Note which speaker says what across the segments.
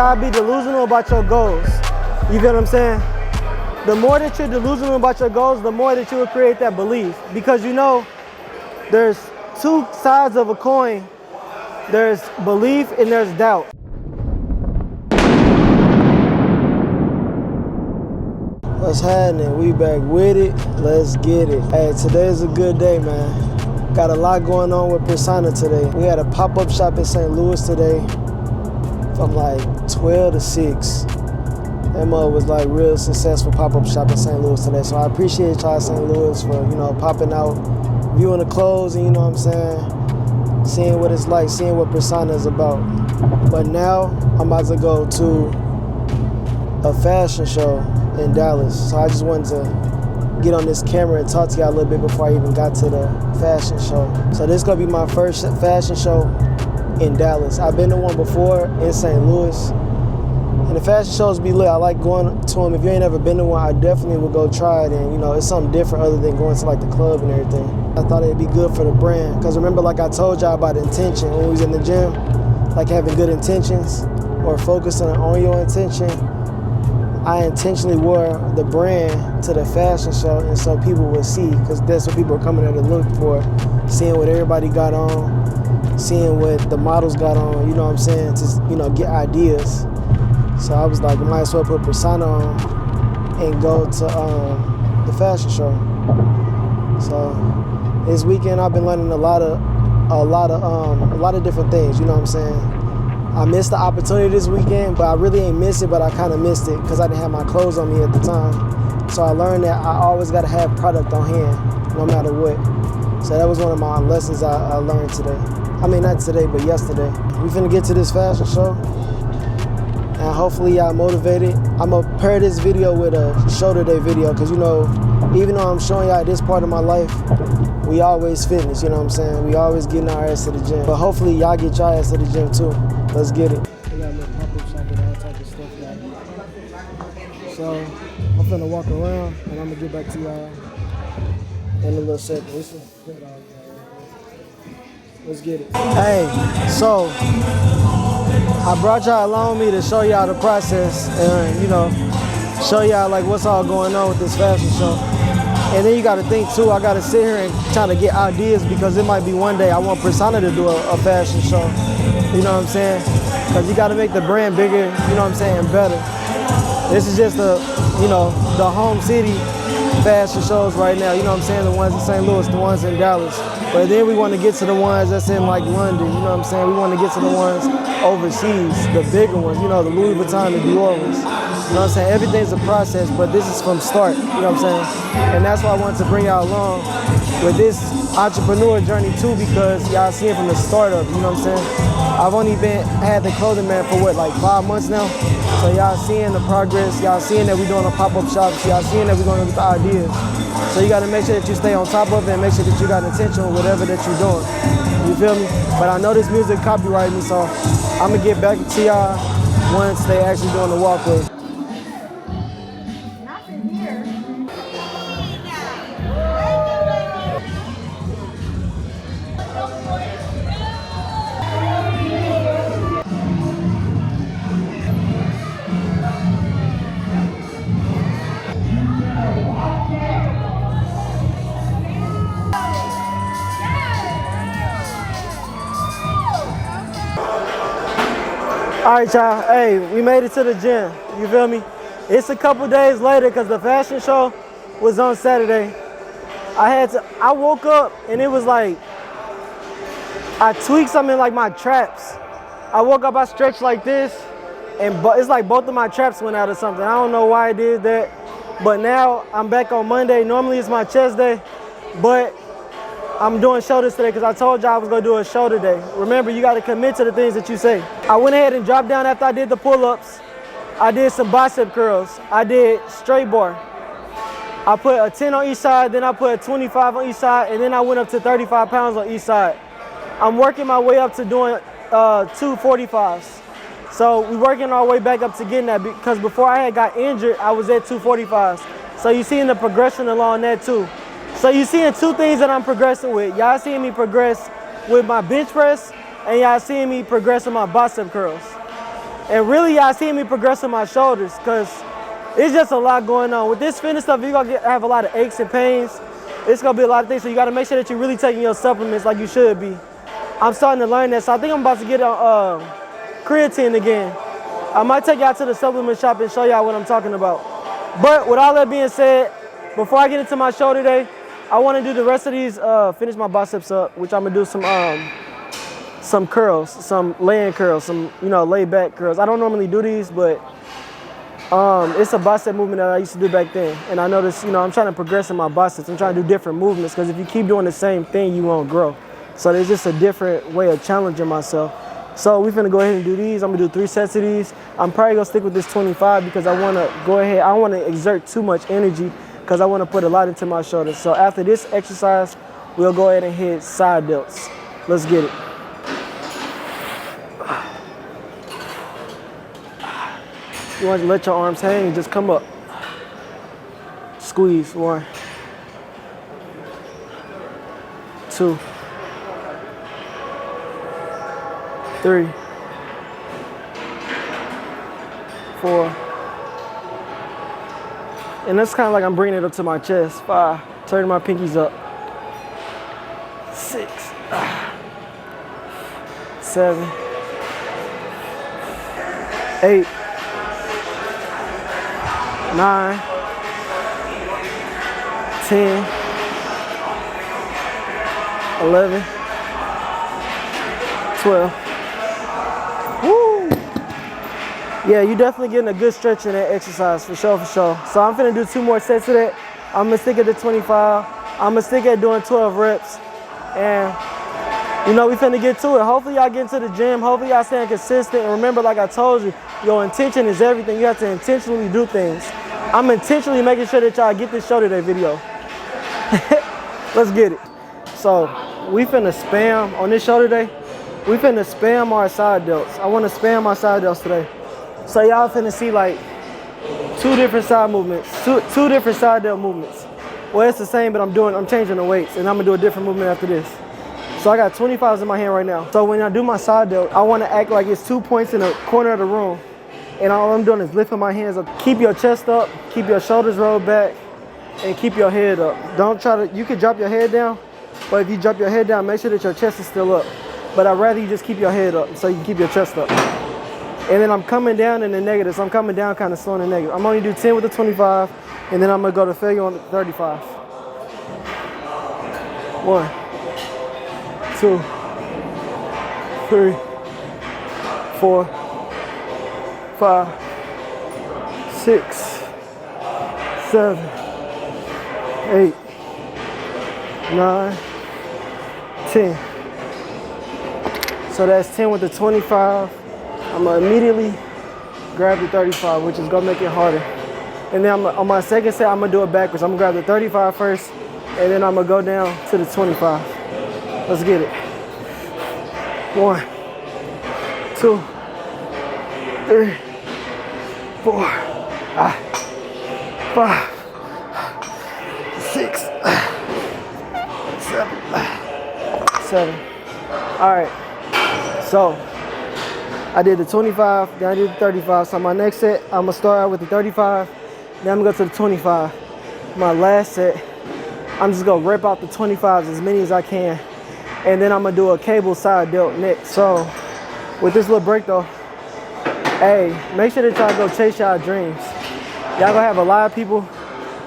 Speaker 1: gotta be delusional about your goals. You get what I'm saying? The more that you're delusional about your goals, the more that you will create that belief. Because you know, there's two sides of a coin. There's belief and there's doubt. What's happening? We back with it. Let's get it. Hey, today's a good day, man. Got a lot going on with Persona today. We had a pop-up shop in St. Louis today from like 12 to 6. That mug was like real successful pop-up shop in St. Louis today. So I appreciate y'all St. Louis for, you know, popping out, viewing the clothes, and you know what I'm saying, seeing what it's like, seeing what Persona is about. But now I'm about to go to a fashion show in Dallas. So I just wanted to get on this camera and talk to y'all a little bit before I even got to the fashion show. So this is gonna be my first fashion show in Dallas. I've been to one before in St. Louis. And the fashion shows be lit. I like going to them. If you ain't ever been to one, I definitely would go try it. And you know, it's something different other than going to like the club and everything. I thought it'd be good for the brand. Because remember, like I told y'all about intention when we was in the gym, like having good intentions or focusing on your intention. I intentionally wore the brand to the fashion show, and so people would see, because that's what people are coming there to look for, seeing what everybody got on, seeing what the models got on, you know what I'm saying, to, you know, get ideas. So I was like, I might as well put Persona on and go to the fashion show. So this weekend I've been learning a lot of different things, you know what I'm saying. I missed the opportunity this weekend, but I really ain't miss it, but I kind of missed it because I didn't have my clothes on me at the time. So I learned that I always got to have product on hand, no matter what. So that was one of my lessons I learned today. I mean, not today, but yesterday. We finna get to this fashion show, and hopefully y'all motivated. I'm gonna pair this video with a shoulder day video, because you know, even though I'm showing y'all this part of my life, we always fitness, you know what I'm saying? We always getting our ass to the gym. But hopefully y'all get your ass to the gym too. Let's get it. We got a little pop-up shop with all type of stuff, y'all. So I'm finna walk around and I'm gonna get back to y'all in a little second. Let's get it. Hey, so I brought y'all along with me to show y'all the process and, you know, show y'all like what's all going on with this fashion show. And then you gotta think too, I gotta sit here and try to get ideas, because it might be one day I want Persona to do a fashion show. You know what I'm saying? Because you gotta make the brand bigger, you know what I'm saying, better. This is just the, you know, the home city fashion shows right now, you know what I'm saying? The ones in St. Louis, the ones in Dallas. But then we want to get to the ones that's in like London, you know what I'm saying? We want to get to the ones overseas, the bigger ones, you know, the Louis Vuitton, the Dior ones. You know what I'm saying? Everything's a process, but this is from start, you know what I'm saying? And that's why I wanted to bring y'all along with this entrepreneur journey too, because y'all see it from the start up, you know what I'm saying? I've only had the clothing man for what, like 5 months now? So y'all seeing the progress, y'all seeing that we're doing a pop-up shops, y'all seeing that we're going to get the ideas. So you got to make sure that you stay on top of it and make sure that you got intention with whatever that you're doing. You feel me? But I know this music copyrighted me, so I'm going to get back to y'all once they actually doing the walkway. All right, y'all, hey, we made it to the gym, you feel me? It's a couple days later because the fashion show was on Saturday. I woke up and it was like, I tweaked something like my traps. I woke up, I stretched like this, and it's like both of my traps went out or something. I don't know why I did that, but now I'm back on Monday. Normally it's my chest day, but I'm doing shoulders today because I told y'all I was gonna do a shoulder day. Remember, you gotta commit to the things that you say. I went ahead and dropped down after I did the pull-ups. I did some bicep curls. I did straight bar. I put a 10 on each side, then I put a 25 on each side, and then I went up to 35 pounds on each side. I'm working my way up to doing 2 45s. So we're working our way back up to getting that, because before I had got injured, I was at 245s. So you seeing the progression along that too. So you seeing two things that I'm progressing with. Y'all seeing me progress with my bench press, and y'all seeing me progress with my bicep curls. And really, y'all see me progressing my shoulders because it's just a lot going on. With this fitness stuff, you're going to have a lot of aches and pains. It's going to be a lot of things, so you got to make sure that you're really taking your supplements like you should be. I'm starting to learn that, so I think I'm about to get on creatine again. I might take y'all to the supplement shop and show y'all what I'm talking about. But with all that being said, before I get into my show today, I want to do the rest of these, finish my biceps up, which I'm going to do some curls, some laying curls, some, laid back curls. I don't normally do these, but it's a bicep movement that I used to do back then. And I noticed, I'm trying to progress in my biceps. I'm trying to do different movements because if you keep doing the same thing, you won't grow. So there's just a different way of challenging myself. So we're finna go ahead and do these. I'm gonna do 3 sets of these. I'm probably gonna stick with this 25 because I wanna go ahead. I don't wanna exert too much energy because I wanna put a lot into my shoulders. So after this exercise, we'll go ahead and hit side delts. Let's get it. You want to let your arms hang and just come up. Squeeze. 1, 2, 3, 4. And that's kind of like I'm bringing it up to my chest. 5, turning my pinkies up. 6, 7, 8, 9, 10, 11, 12. Woo! Yeah, you definitely getting a good stretch in that exercise for sure, for sure. So I'm finna do 2 more sets of that. I'm gonna stick at the 25. I'm gonna stick at doing 12 reps. And we finna get to it. Hopefully y'all get into the gym. Hopefully y'all staying consistent. And remember, like I told you, your intention is everything. You have to intentionally do things. I'm intentionally making sure that y'all get this show today video. Let's get it. So we finna spam on this show today. We finna spam our side delts. I wanna spam my side delts today. So y'all finna see like 2 different side movements, two different side delt movements. Well, it's the same, but I'm changing the weights and I'm gonna do a different movement after this. So I got 25s in my hand right now. So when I do my side delt, I wanna act like it's 2 points in the corner of the room. And all I'm doing is lifting my hands up. Keep your chest up, keep your shoulders rolled back, and keep your head up. You can drop your head down, but if you drop your head down, make sure that your chest is still up. But I'd rather you just keep your head up so you can keep your chest up. And then I'm coming down in the negative, so I'm coming down kind of slow in the negative. I'm only do 10 with the 25, and then I'm gonna go to failure on the 35. 1, 2, 3, 4, 5, 6, 7, 8, 9, 10. So that's 10 with the 25. I'm gonna immediately grab the 35, which is gonna make it harder. And then on my second set, I'm gonna do it backwards. I'm gonna grab the 35 first, and then I'm gonna go down to the 25. Let's get it. 1, 2, 3, 4, 5, 6, 7. All right. So I did the 25, then I did the 35. So my next set, I'm gonna start out with the 35, then I'm gonna go to the 25. My last set, I'm just gonna rip out the 25s as many as I can, and then I'm gonna do a cable side delt next. So with this little break though, hey, make sure that y'all go chase y'all dreams. Y'all gonna have a lot of people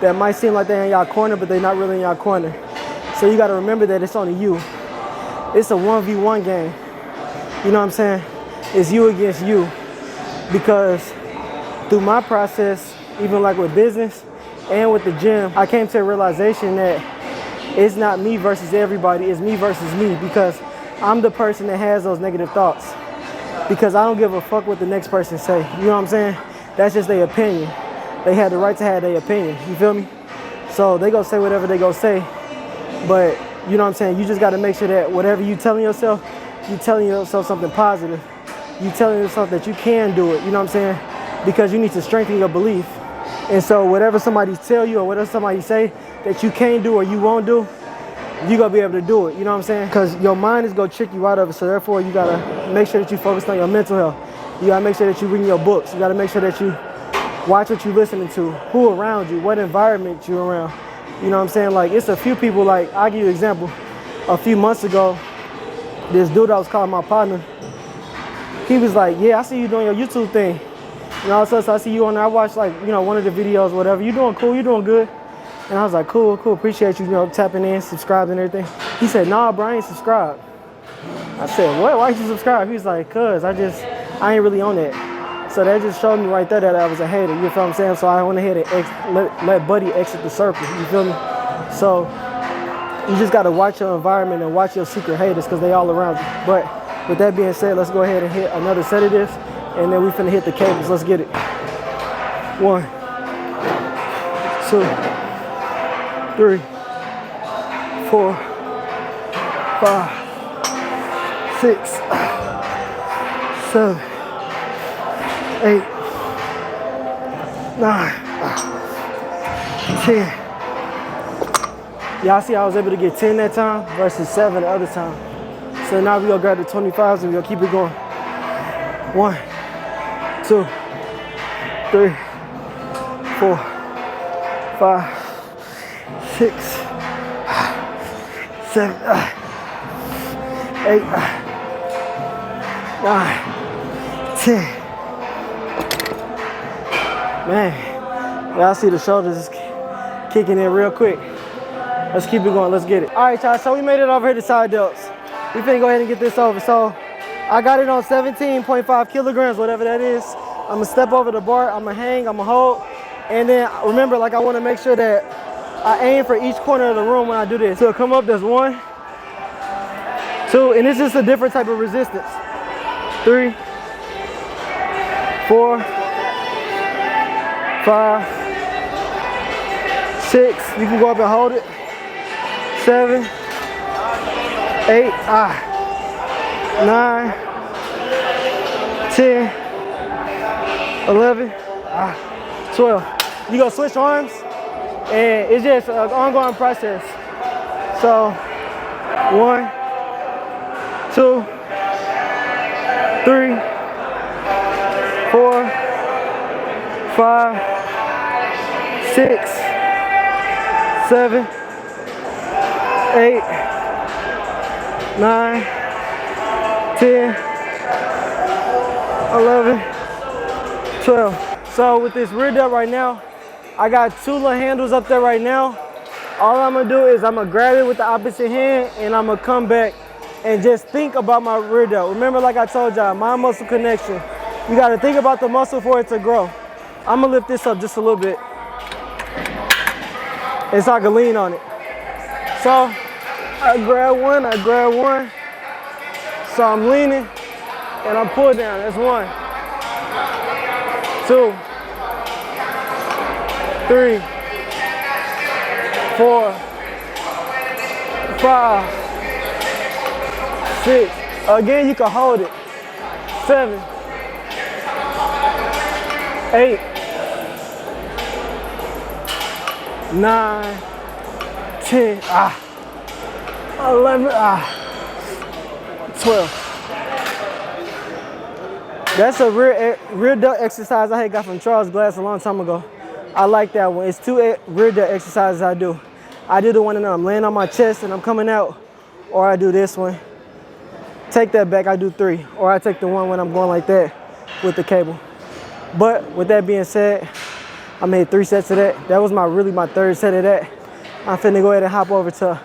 Speaker 1: that might seem like they're in y'all corner, but they're not really in y'all corner. So you gotta remember that it's only you. It's a 1v1 game. You know what I'm saying? It's you against you. Because through my process, even like with business and with the gym, I came to a realization that it's not me versus everybody, it's me versus me, because I'm the person that has those negative thoughts. Because I don't give a fuck what the next person say. You know what I'm saying? That's just their opinion. They have the right to have their opinion. You feel me? So they gonna say whatever they gonna say. But you know what I'm saying? You just gotta make sure that whatever you telling yourself, you telling yourself something positive. You telling yourself that you can do it. You know what I'm saying? Because you need to strengthen your belief. And so whatever somebody tell you or whatever somebody say that you can't do or you won't do, you gonna be able to do it. You know what I'm saying? Because your mind is gonna trick you out of it. So therefore you gotta make sure that you focus on your mental health. You gotta make sure that you're reading your books. You gotta make sure that you watch what you're listening to, who around you, what environment you're around. You know what I'm saying? Like, it's a few people, like, I'll give you an example. A few months ago, this dude I was calling my partner, he was like, yeah, I see you doing your YouTube thing. And all of a sudden, so I see you on there. I watched, like, you know, one of the videos, whatever. You doing cool, you doing good. And I was like, cool, appreciate you, you know, tapping in, subscribing and everything. He said, nah, bro, I ain't subscribed. I said, what? Why did you subscribe? He was like, cuz I ain't really on that. So that just showed me right there that I was a hater, you feel what I'm saying? So I went ahead and let Buddy exit the circle, you feel me? So you just gotta watch your environment and watch your secret haters because they all around you. But with that being said, let's go ahead and hit another set of this and then we finna hit the cables. Let's get it. 1, 2, 3, 4, 5, 6, 7, 8, 9, 10. Y'all see I was able to get 10 that time versus 7 the other time. So now we gonna grab the 25s and we gonna keep it going. 1, 2, 3, 4, 5, 6, 7, 8, 9, 10. Man, y'all see the shoulders is kicking in real quick. Let's keep it going, let's get it. All right, y'all, so we made it over here to side delts. We finna go ahead and get this over. So I got it on 17.5 kilograms, whatever that is. I'm gonna step over the bar, I'm gonna hang, I'm gonna hold. And then remember, like, I wanna make sure that I aim for each corner of the room when I do this. So come up, there's 1, 2, and it's just a different type of resistance. 3, 4, 5, 6, you can go up and hold it. 7, 8, 9, 10, 11, 12. You gonna switch arms, and it's just an ongoing process. So 1, 2, 3, 4, 5, 6, 7, 8, 9, 10, 11, 12. So with this rear delt right now, I got 2 little handles up there right now. All I'm gonna do is I'm gonna grab it with the opposite hand and I'm gonna come back and just think about my rear delt. Remember, like I told y'all, mind muscle connection. You gotta think about the muscle for it to grow. I'm gonna lift this up just a little bit. And so I can lean on it. So I grab one. So I'm leaning and I pull down, that's 1, 2, 3, 4, 5, 6. Again, you can hold it. 7, 8, 9, 10, 11, 12. That's a rear delt exercise I had got from Charles Glass a long time ago. I like that one. It's 2 rear delt exercises I do. I do the one that I'm laying on my chest and I'm coming out, or I do this one. Take that back, I do 3. Or I take the one when I'm going like that with the cable. But with that being said, I made 3 sets of that. That was really my 3rd set of that. I'm finna go ahead and hop over to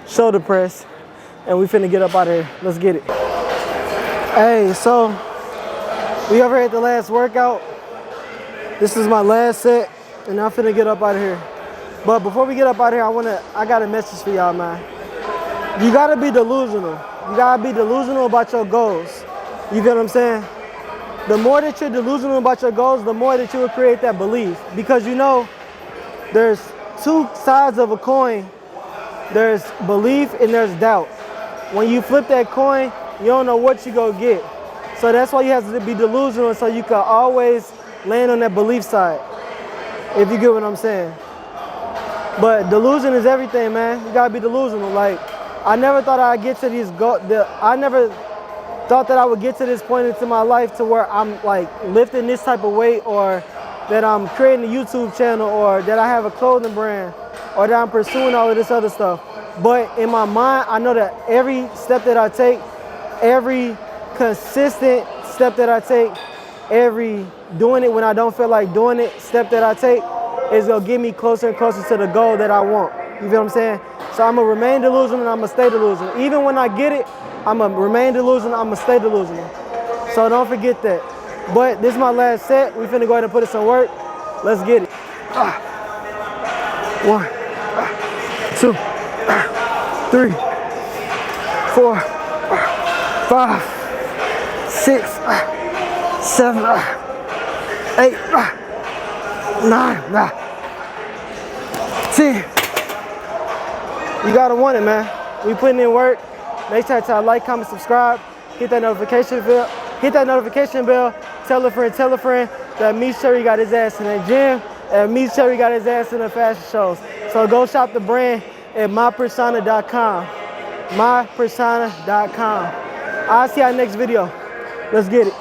Speaker 1: shoulder press and we finna get up out of here. Let's get it. Hey, so we over at the last workout. This is my last set and I'm finna get up out of here. But before we get up out of here, I got a message for y'all, man. You gotta be delusional. You gotta be delusional about your goals. You get what I'm saying? The more that you're delusional about your goals, the more that you will create that belief. Because you know, there's 2 sides of a coin. There's belief and there's doubt. When you flip that coin, you don't know what you're gonna get. So that's why you have to be delusional, so you can always land on that belief side, if you get what I'm saying. But delusion is everything, man. You gotta be delusional. Like, I never thought I'd get to these goals. I never thought that I would get to this point into my life to where I'm like lifting this type of weight, or that I'm creating a YouTube channel, or that I have a clothing brand, or that I'm pursuing all of this other stuff. But in my mind, I know that every step that I take, every consistent step that I take, every doing it when I don't feel like doing it step that I take is gonna get me closer and closer to the goal that I want. You feel what I'm saying? So I'm gonna remain delusional and I'm gonna stay delusional. Even when I get it, I'm gonna remain delusional, I'm gonna stay delusional. So don't forget that. But this is my last set. We finna go ahead and put in some work. Let's get it. 1, 2, 3, 4, 5, 6, 7, 8, 9, 10. You gotta want it, man. We putting in work. Make sure to like, comment, subscribe. Hit that notification bell. Hit that notification bell. Tell a friend that MeechCherry got his ass in the gym, and MeechCherry got his ass in the fashion shows. So go shop the brand at mypersona.com. Mypersona.com. I'll see you next video. Let's get it.